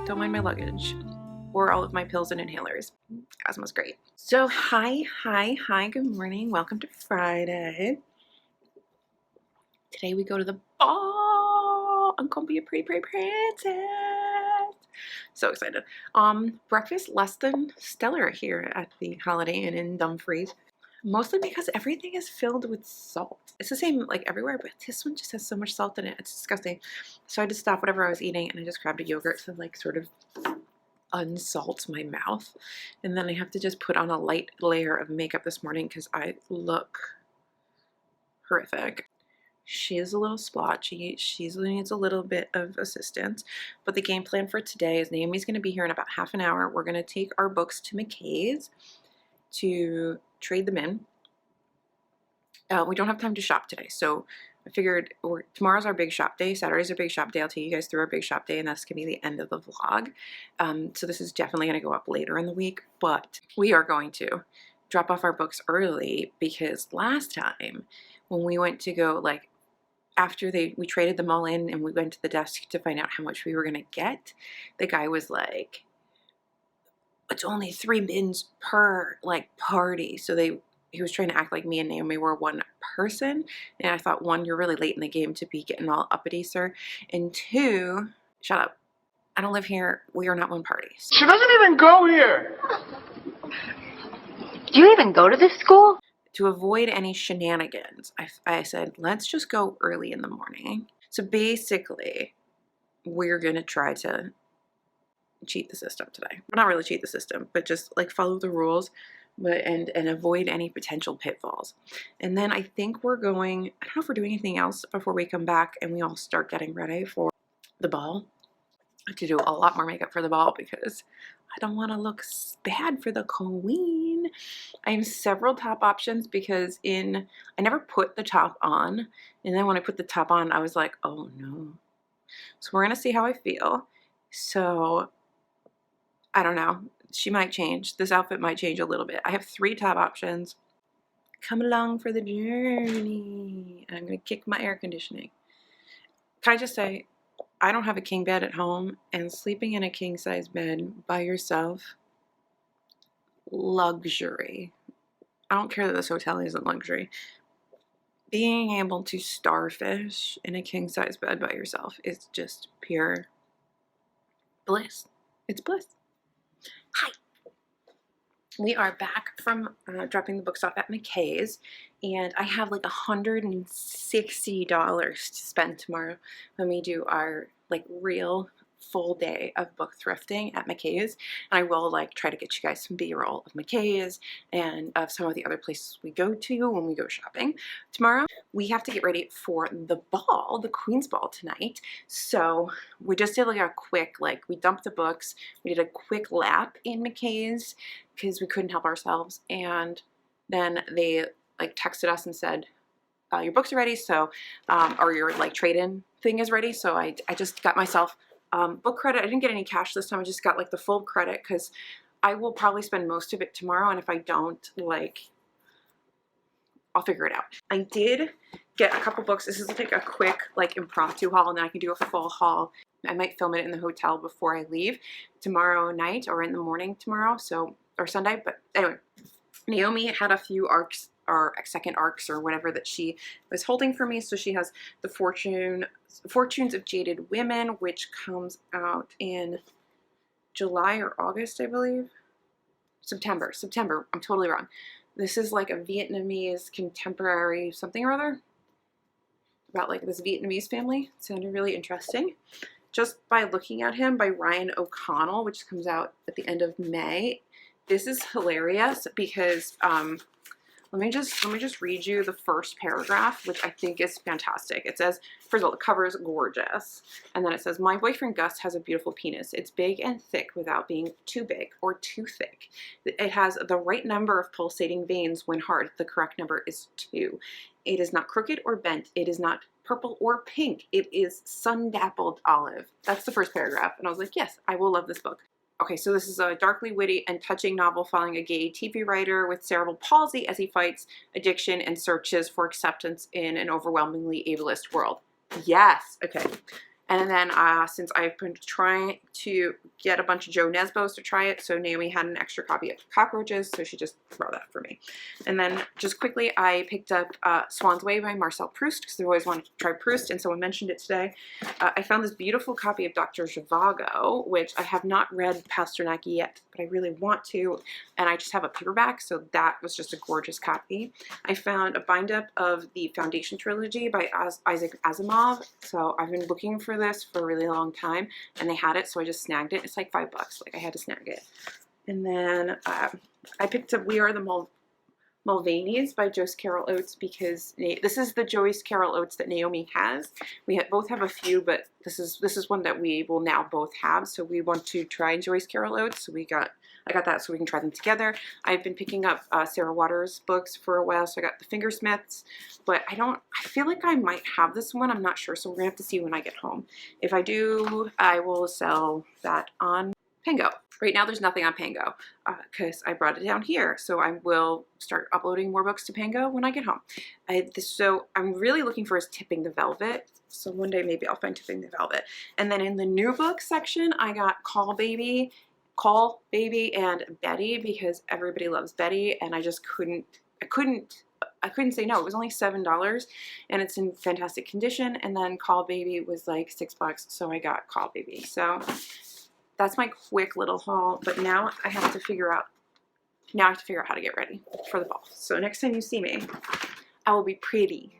Don't mind my luggage or all of my pills and inhalers. Asthma's great. So hi, good morning. Welcome to Friday. Today we go to the ball. I'm gonna be a pretty princess. So excited. Breakfast less than stellar here at the Holiday Inn in Dumfries. Mostly because everything is filled with salt. It's the same like everywhere, but this one just has so much salt in it. It's disgusting. So I just stopped whatever I was eating and I just grabbed a yogurt to like sort of unsalt my mouth. And then I have to just put on a light layer of makeup this morning because I look horrific. She is a little splotchy. She needs a little bit of assistance. But the game plan for today is Naomi's going to be here in about half an hour. We're going to take our books to McKay's to trade them in. We don't have time to shop today, so I figured tomorrow's our big shop day. Saturday's our big shop day. I'll take you guys through our big shop day, and that's going to be the end of the vlog. So this is definitely going to go up later in the week, but we are going to drop off our books early because last time when we went to go, like, after we traded them all in and we went to the desk to find out how much we were going to get, the guy was like, it's only 3 bins per like party. So he was trying to act like me and Naomi were one person. And I thought, 1, you're really late in the game to be getting all uppity, sir. And 2, shut up. I don't live here. We are not one party. She doesn't even go here. Do you even go to this school? To avoid any shenanigans, I said, let's just go early in the morning. So basically, we're going to try to cheat the system today. Well, not really cheat the system, but just like follow the rules, but and avoid any potential pitfalls. And then I think we're going, I don't know if we're doing anything else before we come back and we all start getting ready for the ball. I have to do a lot more makeup for the ball because I don't want to look bad for the queen. I have several top options because I never put the top on, and then when I put the top on, I was like, oh no. So we're gonna see how I feel. So I don't know. She might change. This outfit might change a little bit. I have 3 top options. Come along for the journey. I'm gonna kick my air conditioning. Can I just say, I don't have a king bed at home, and sleeping in a king size bed by yourself, luxury. I don't care that this hotel isn't luxury. Being able to starfish in a king size bed by yourself is just pure bliss. It's bliss. Hi. We are back from dropping the books off at McKay's, and I have like $160 to spend tomorrow when we do our like real full day of book thrifting at McKay's. And I will like try to get you guys some B-roll of McKay's and of some of the other places we go to when we go shopping. Tomorrow we have to get ready for the ball, the Queen's Ball tonight. So we just did like a quick, like we dumped the books, we did a quick lap in McKay's because we couldn't help ourselves, and then they like texted us and said, your books are ready, so or your like trade-in thing is ready. So I just got myself book credit. I didn't get any cash this time. I just got like the full credit because I will probably spend most of it tomorrow, and if I don't, like, I'll figure it out. I did get a couple books. This is like a quick like impromptu haul, and then I can do a full haul. I might film it in the hotel before I leave tomorrow night or in the morning tomorrow, so or Sunday. But anyway, Naomi had a few arcs or second arcs or whatever that she was holding for me. So she has the Fortunes of Jaded Women, which comes out in July or August, I believe. September. I'm totally wrong. This is like a Vietnamese contemporary something or other about like this Vietnamese family. It sounded really interesting. Just by looking at him, by Ryan O'Connell, which comes out at the end of May. This is hilarious because let me just read you the first paragraph, which I think is fantastic. It says, first of all, the cover is gorgeous. And then it says, my boyfriend Gus has a beautiful penis. It's big and thick without being too big or too thick. It has the right number of pulsating veins when hard. The correct number is 2. It is not crooked or bent. It is not purple or pink. It is sun-dappled olive. That's the first paragraph. And I was like, yes, I will love this book. Okay, so this is a darkly witty and touching novel following a gay TV writer with cerebral palsy as he fights addiction and searches for acceptance in an overwhelmingly ableist world. Yes, okay. And then since I've been trying to get a bunch of Joe Nesbo's to try it, so Naomi had an extra copy of Cockroaches, so she just brought that for me. And then just quickly, I picked up Swan's Way by Marcel Proust, because I always wanted to try Proust, and someone mentioned it today. I found this beautiful copy of Dr. Zhivago, which I have not read Pasternak yet, but I really want to, and I just have a paperback, so that was just a gorgeous copy. I found a bind-up of the Foundation trilogy by Isaac Asimov, so I've been looking for this for a really long time, and they had it, so I just snagged it. It's like $5, like I had to snag it. And then I picked up We Are the Mulvaneys by Joyce Carol Oates, because this is the Joyce Carol Oates that Naomi has. We both have a few, but this is one that we will now both have, so we want to try Joyce Carol Oates, so I got that so we can try them together. I've been picking up Sarah Waters books for a while, so I got The Fingersmiths, but I feel like I might have this one. I'm not sure, so we're gonna have to see when I get home. If I do, I will sell that on Pango. Right now there's nothing on Pango because I brought it down here, so I will start uploading more books to Pango when I get home. So I'm really looking for is Tipping the Velvet, so one day maybe I'll find Tipping the Velvet. And then in the new book section, I got Call Baby and Betty, because everybody loves Betty, and I just couldn't say no. It was only $7 and it's in fantastic condition. And then Call Baby was like $6, so I got Call Baby. So that's my quick little haul, but now I have to figure out how to get ready for the ball. So next time you see me, I will be pretty.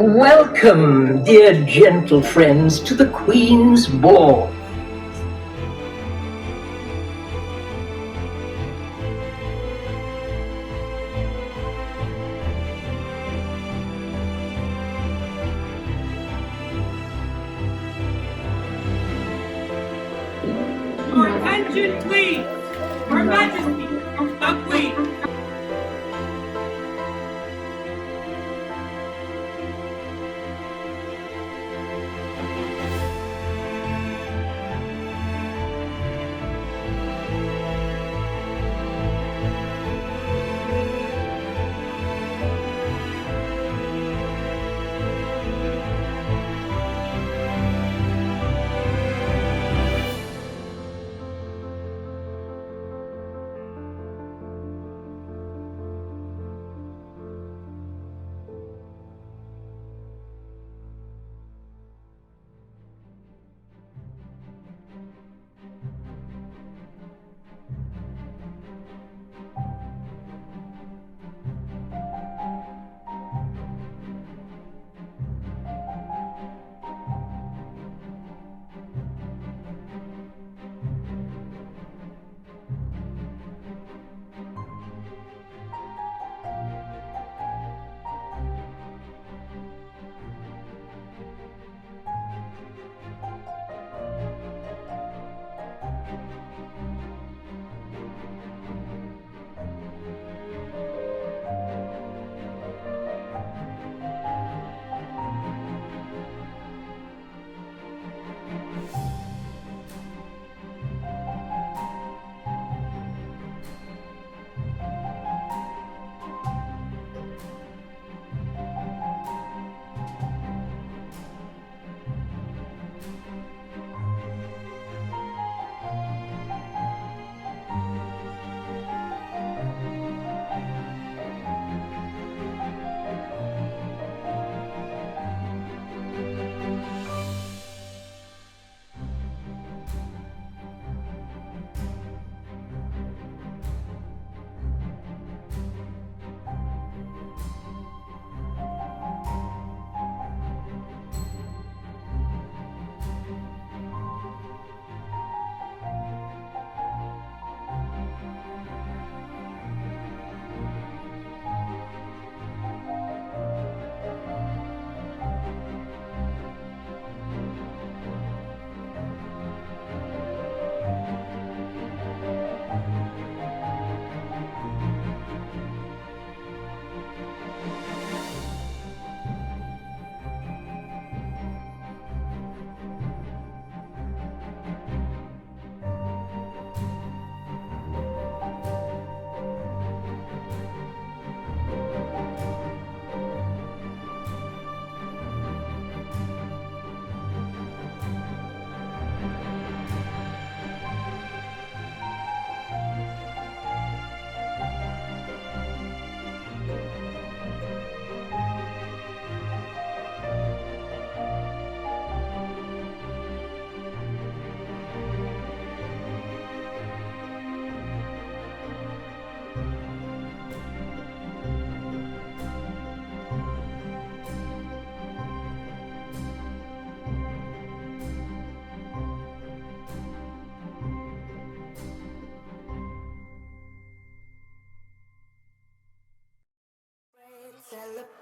Welcome, dear gentle friends, to the Queen's Ball. Your attention, please. Her Majesty, the Queen.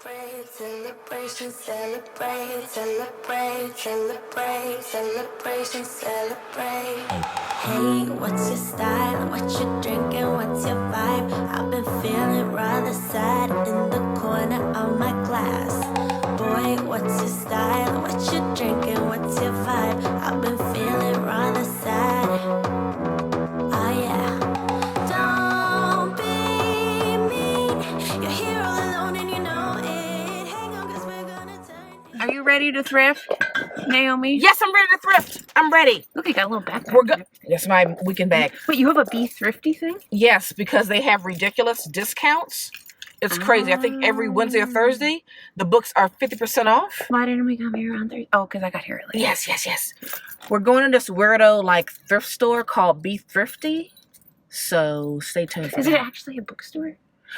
Celebration, celebrate, celebrate, celebrate, celebration, celebrate. Hey, what's your style? What you drinking? What's your vibe? I've been feeling rather sad in the corner of my glass. Boy, what's your style? What you drinking? What's your vibe? I've been feeling rather sad. Oh yeah. Don't be mean. You're here all alone and you know it. Hang on, 'cause we're gonna turn. Are you ready to thrift, Naomi? Yes, I'm ready to thrift. I'm ready. Look, you got a little backpack. We're good. Yes, my weekend bag. Wait, you have a Be Thrifty thing? Yes, because they have ridiculous discounts. It's crazy. I think every Wednesday or Thursday, the books are 50% off. Why didn't we come here on Thursday? Oh, because I got here early. Yes. We're going to this weirdo like thrift store called Be Thrifty. So stay tuned for Is that. it actually a bookstore?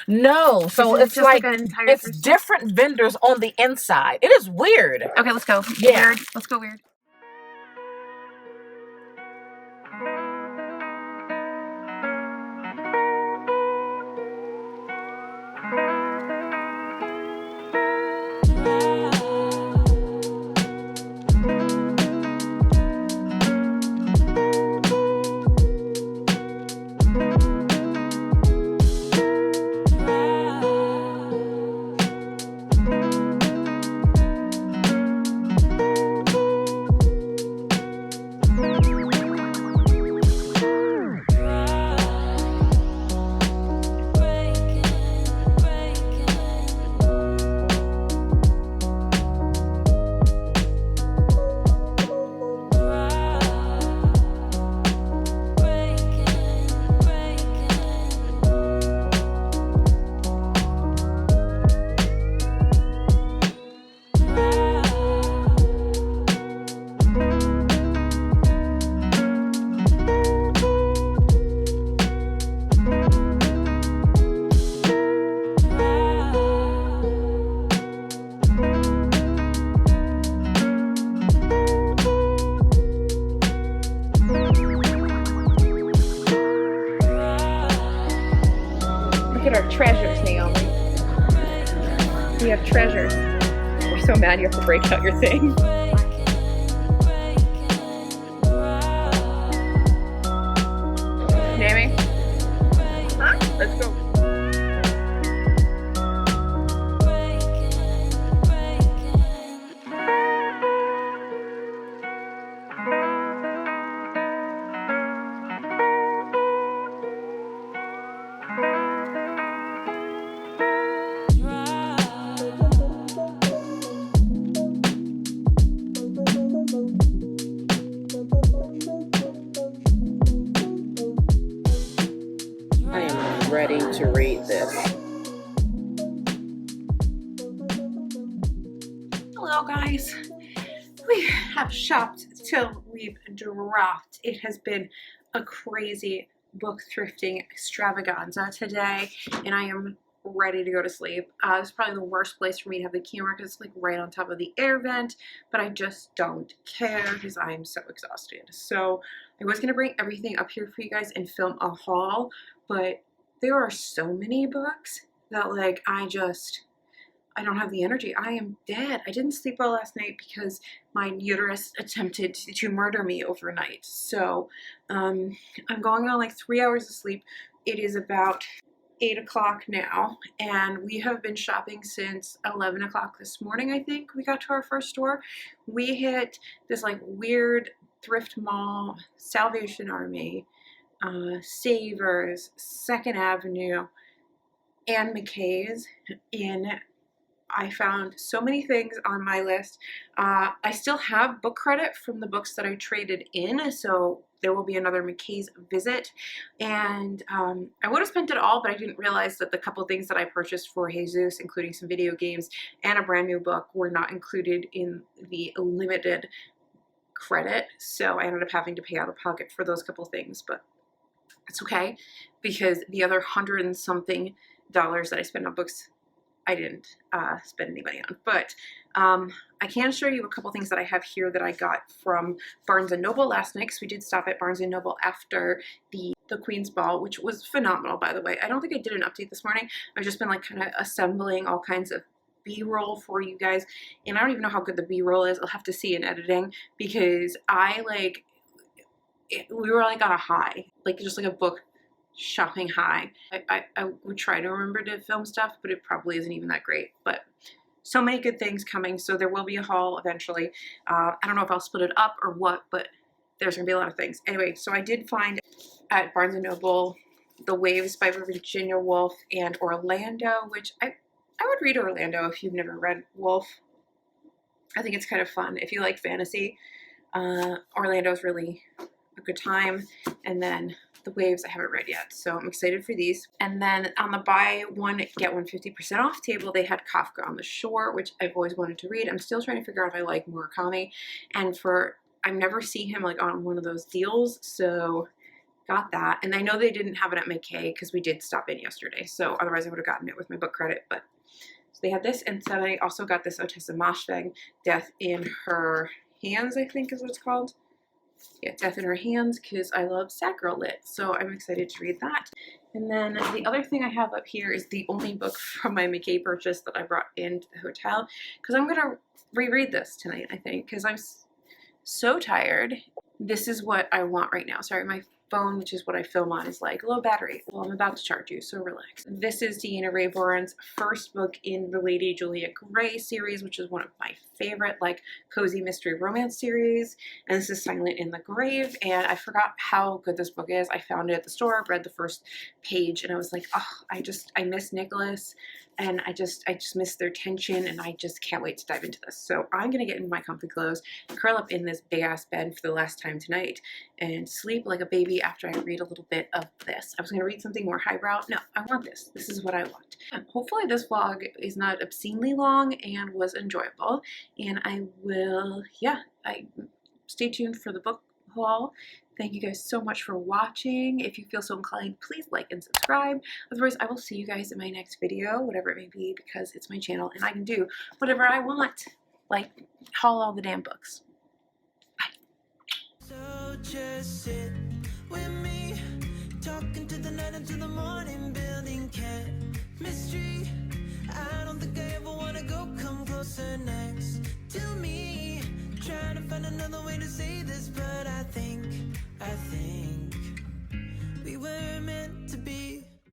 No, so Is it it's just like an entire it's thrift store? different vendors on the inside. It is weird. Okay, let's go. Yeah. Weird. Let's go weird. Look at our treasures, Naomi. We have treasures. We're so mad you have to break out your thing. Naomi? Huh? Let's go. I am ready to read this. Hello, guys. We have shopped till we've dropped. It has been a crazy book thrifting extravaganza today, and I am ready to go to sleep. It's probably the worst place for me to have the camera because it's like right on top of the air vent, but I just don't care because I am so exhausted. So I was going to bring everything up here for you guys and film a haul, but there are so many books that like I don't have the energy. I am dead. I didn't sleep well last night because my uterus attempted to murder me overnight. So I'm going on like 3 hours of sleep. It is about 8 o'clock now, and we have been shopping since 11 o'clock this morning. I think we got to our first store. We hit this like weird thrift mall, Salvation Army, Savers, 2nd Avenue, and McKay's. I found so many things on my list. I still have book credit from the books that I traded in, so there will be another McKay's visit. And I would have spent it all, but I didn't realize that the couple things that I purchased for Jesus, including some video games and a brand new book, were not included in the limited credit. So I ended up having to pay out of pocket for those couple things, but it's okay because the other $100 and something that I spent on books, I didn't spend any money on. But I can show you a couple things that I have here that I got from Barnes & Noble last night, because we did stop at Barnes & Noble after the Queen's Ball, which was phenomenal, by the way. I don't think I did an update this morning. I've just been like kind of assembling all kinds of B-roll for you guys, and I don't even know how good the B-roll is. I'll have to see in editing, because we were like on a high, like just like a book shopping high. I would try to remember to film stuff, but it probably isn't even that great. But so many good things coming, so there will be a haul eventually. I don't know if I'll split it up or what, but there's gonna be a lot of things. Anyway, so I did find at Barnes & Noble The Waves by Virginia Woolf and Orlando, which I would read Orlando if you've never read Woolf. I think it's kind of fun if you like fantasy. Orlando's really a good time. And then The Waves I haven't read yet, so I'm excited for these. And then on the buy one get one 50% off table, they had Kafka on the Shore, which I've always wanted to read. I'm still trying to figure out if I like Murakami, and I've never seen him like on one of those deals, so got that. And I know they didn't have it at McKay because we did stop in yesterday, so otherwise I would have gotten it with my book credit. But so they had this, and then I also got this Ottessa Moshfegh, Death in Her Hands, I think is what it's called. Yeah, Death in Her Hands, because I love sad girl lit, so I'm excited to read that. And then the other thing I have up here is the only book from my McKay purchase that I brought into the hotel, because I'm gonna reread this tonight, I think, because I'm so tired. This is what I want right now. Sorry, my phone, which is what I film on, is like low battery. Well, I'm about to charge you, so relax. This is Deanna Raybourn's first book in the Lady Julia Gray series, which is one of my favorite like cozy mystery romance series. And this is Silent in the Grave, and I forgot how good this book is. I found it at the store, read the first page, and I was like, oh, I miss Nicholas, and I just miss their tension, and I just can't wait to dive into this. So I'm gonna get into my comfy clothes, curl up in this big ass bed for the last time tonight, and sleep like a baby after I read a little bit of this. I was gonna read something more highbrow. No, I want this. This is what I want. Hopefully this vlog is not obscenely long and was enjoyable, and I will, stay tuned for the book haul. Thank you guys so much for watching. If you feel so inclined, please like and subscribe. Otherwise, I will see you guys in my next video, whatever it may be, because it's my channel and I can do whatever I want, like haul all the damn books. So just sit with me, talking to the night until the morning, building chemistry. I don't think I ever wanna go come closer next to me, trying to find another way to say this.